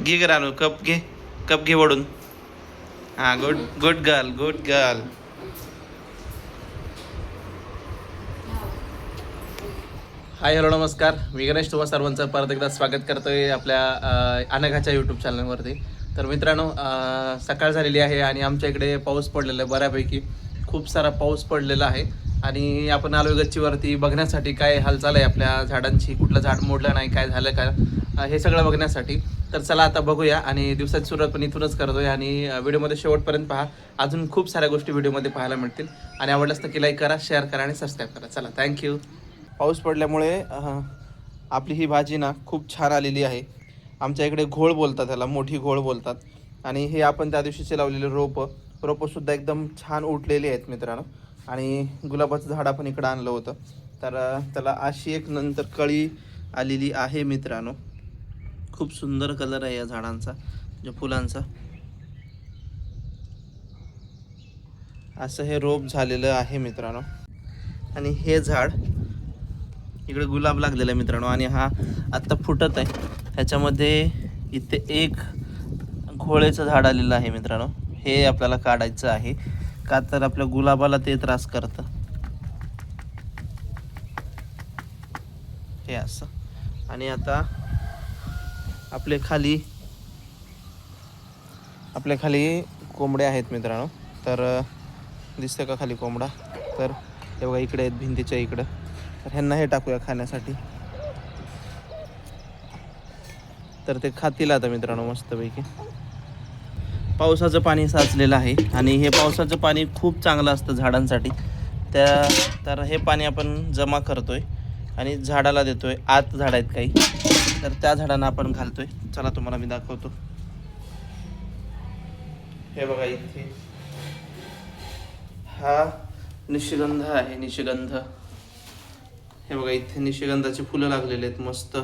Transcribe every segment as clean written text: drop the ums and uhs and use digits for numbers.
घे ग रानू, कप घे वडून. हा, good good girl, good girl. Hi, hello, नमस्कार. मी गणेश तुम्हा सर्वांचं परत एकदा स्वागत करतोय आपल्या अनघाच्या यूट्यूब चॅनलवरती. तर मित्रांनो, सकाळ झालेली आहे आणि आमच्या इकडे पाऊस पडलेला आहे बऱ्यापैकी. खूप सारा पाऊस पडलेला आहे आणि आपण आलो गच्चीवरती बघण्यासाठी काय हालचाल आहे आपल्या झाडांची, कुठलं झाड मोडलं नाही, काय झालं का, हे सगळं बघण्यासाठी. तर चला आता बघूया आणि दिवसाची सुरुवात पण इथूनच करतोय आणि व्हिडिओमध्ये शेवटपर्यंत पहा. अजून खूप साऱ्या गोष्टी व्हिडिओमध्ये पाहायला मिळतील आणि आवडल्यास नक्की लाईक करा, शेअर करा आणि सबस्क्राईब करा. चला, थँक्यू. पाऊस पडल्यामुळे आपली ही भाजी ना खूप छान आलेली आहे. आमच्या इकडे घोळ बोलतात, त्याला मोठी घोळ बोलतात. आणि हे आपण त्या दिवशीचे लावलेले रोपंसुद्धा एकदम छान उठलेली आहेत मित्रांनो. आणि गुलाबाचं झाड आपण इकडं आणलं होतं, तर त्याला अशी एक नंतर कळी आलेली आहे मित्रांनो. खूप सुंदर कलर आहे या झाडांचा, म्हणजे फुलांचा. असं हे रोप झालेलं आहे मित्रांनो. आणि हे झाड इकडे गुलाब लागलेला आहे मित्रांनो आणि हा आत्ता फुटत आहे. ह्याच्यामध्ये इथे एक घोळेचं झाड आलेलं आहे मित्रांनो. हे आपल्याला काढायचं आहे, का तर आपल्या गुलाबाला ते त्रास करतं. हे असं. आणि आता आपल्या खाली कोंबड्या आहेत मित्रांनो. तर दिसतं का खाली कोंबडा? तर हे बघा, इकडे आहेत भिंतीच्या इकडं. तर ह्यांना हे टाकूया खाण्यासाठी, तर ते खातील आता मित्रांनो मस्तपैकी. पावसाचं पाणी साचलेलं आहे आणि हे पावसाचं पाणी खूप चांगलं असतं झाडांसाठी. तर हे पाणी आपण जमा करतोय आणि झाडाला देतोय. आत झाड आहेत काही, तर त्या झाडांना आपण घालतोय. चला तुम्हाला मी दाखवतो. हे बघा, इथे हा निशिगंध आहे, निशिगंध. हे बघा, इथे निशिगंधाची फुलं लागलेली आहेत मस्त.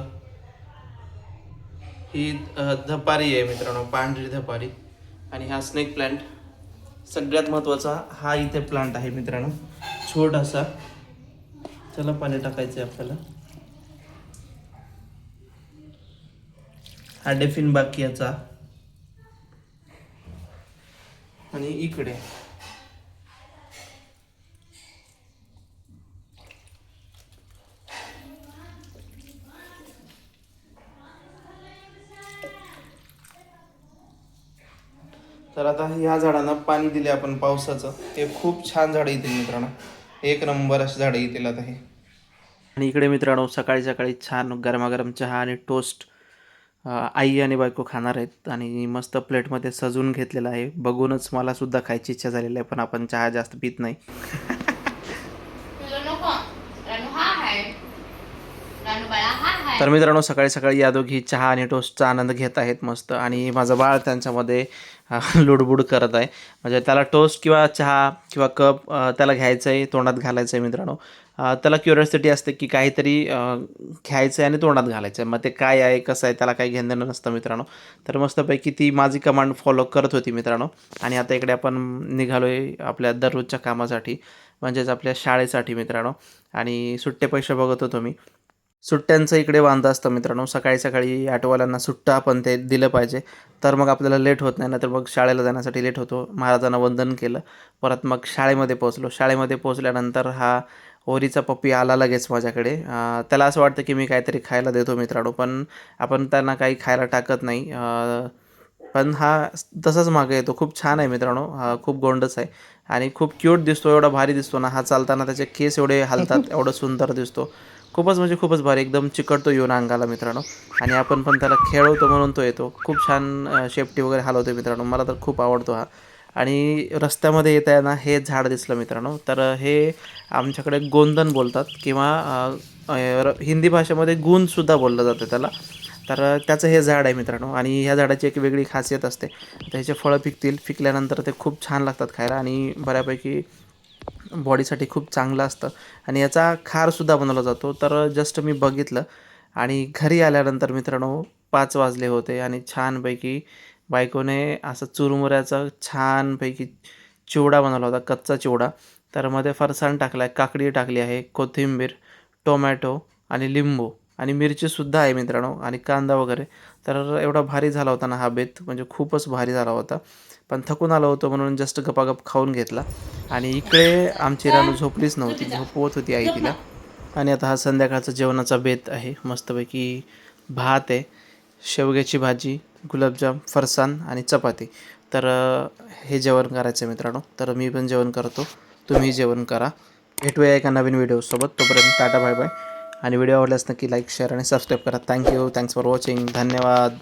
ही धपारी आहे मित्रांनो, पांढरी धपारी. आणि हा स्नेक प्लांट, सगळ्यात महत्त्वाचा हा इथे प्लांट आहे मित्रांनो, छोटासा. चला, पाणी टाकायचं आहे आपल्याला. हा डेफिन बाकियाचा. आणि इकडे तर आता ह्या झाडांना पाणी दिले आपण पावसाचं, हे खूप छान झाडं येतील मित्रांनो. एक नंबर अशी झाडं येतील आता हे. आणि इकडे मित्रांनो, सकाळी सकाळी छान गरमागरम चहा आणि टोस्ट आई आणि बायको खाणार आहेत आणि मस्त प्लेटमध्ये सजवून घेतलेलं आहे. बघूनच मला सुद्धा खायची इच्छा झालेली आहे, पण आपण चहा जास्त पित नाही. तर मित्रांनो, सकाळी सकाळी या दोघी चहा आणि टोस्टचा आनंद घेत आहेत मस्त. आणि माझं बाळ त्यांच्यामध्ये लुडबुड करत आहे. म्हणजे त्याला टोस्ट किंवा चहा किंवा कप त्याला घ्यायचं आहे, तोंडात घालायचं आहे मित्रांनो. त्याला क्युरिओसिटी असते की काहीतरी घ्यायचं आहे आणि तोंडात घालायचं आहे. मग ते काय आहे, कसं आहे, त्याला काही घेणं नसतं मित्रांनो. तर मस्तपैकी ती माझी कमांड फॉलो करत होती मित्रांनो. आणि आता इकडे आपण निघालो आहे आपल्या दररोजच्या कामासाठी, म्हणजेच आपल्या शाळेसाठी मित्रांनो. आणि सुट्टे पैसे बघत होतो मी. सुट्ट्यांचं इकडे वांदा असतं मित्रांनो. सकाळी सकाळी ऑटोवाल्यांना सुट्टा आपण ते दिलं पाहिजे, तर मग आपल्याला लेट होत नाही. ना तर मग शाळेला जाण्यासाठी लेट होतो. महाराजांना वंदन केलं, परत मग शाळेमध्ये पोहोचलो. शाळेमध्ये पोहोचल्यानंतर हा ओरीचा पप्पी आला लगेच माझ्याकडे. त्याला असं वाटतं की मी काहीतरी खायला देतो मित्रांनो, पण आपण त्यांना काही खायला टाकत नाही. पण हा तसंच मागे येतो. खूप छान आहे मित्रांनो, हा खूप गोंडस आहे आणि खूप क्यूट दिसतो. एवढा भारी दिसतो ना हा, चालताना त्याचे केस एवढे हलतात, एवढं सुंदर दिसतो. खूपच म्हणजे खूपच भारी, एकदम चिकटतो येऊन अंगाला मित्रांनो. आणि आपण पण त्याला खेळवतो म्हणून तो येतो. खूप छान शेपटी वगैरे हलवतो मित्रांनो. मला तर खूप आवडतो हा. आणि रस्त्यामध्ये येताना हे झाड दिसलं मित्रांनो, तर हे आमच्याकडे गोंदन बोलतात किंवा हिंदी भाषेमध्ये गुणसुद्धा बोललं जातं त्याला. तर त्याचं हे झाड आहे मित्रांनो. आणि ह्या झाडाची एक वेगळी खासियत असते, त्याचे फळं पिकल्यानंतर ते खूप छान लागतात खायला आणि बऱ्यापैकी बॉडीसाठी खूप चांगलं असतं. आणि याचा खारसुद्धा बनवला जातो. तर जस्ट मी बघितलं आणि घरी आल्यानंतर मित्रांनो 5 वाजले होते आणि छानपैकी बायकोने असं चुरमुऱ्याचा छानपैकी चिवडा बनवला होता, कच्चा चिवडा. तर मध्ये फरसाण टाकला आहे, काकडी टाकली आहे, कोथिंबीर, टोमॅटो आणि लिंबू आणि मिरचीसुद्धा आहे मित्रांनो आणि कांदा वगैरे. तर एवढा भारी झाला होता ना हा बेत, म्हणजे खूपच भारी झाला होता. पण थकून आलो होतो म्हणून जस्ट गपागप खाऊन घेतला. आणि इकडे आमची रानू झोपलीच नव्हती, झोपवत होती आई तिला. आणि आता हा संध्याकाळचा जेवणाचा बेत आहे. मस्तपैकी भात आहे, शेवग्याची भाजी, गुलाबजाम, फरसाण आणि चपाती. तर हे जेवण करायचं आहे मित्रांनो. तर मी पण जेवण करतो, तुम्ही जेवण करा. भेटूया एका नवीन व्हिडिओसोबत. तोपर्यंत टाटा बाय बाय. आणि व्हिडिओ आवडल्यास नक्की लाईक शेअर आणि सबस्क्राईब करा. Thank you, thanks for watching. धन्यवाद.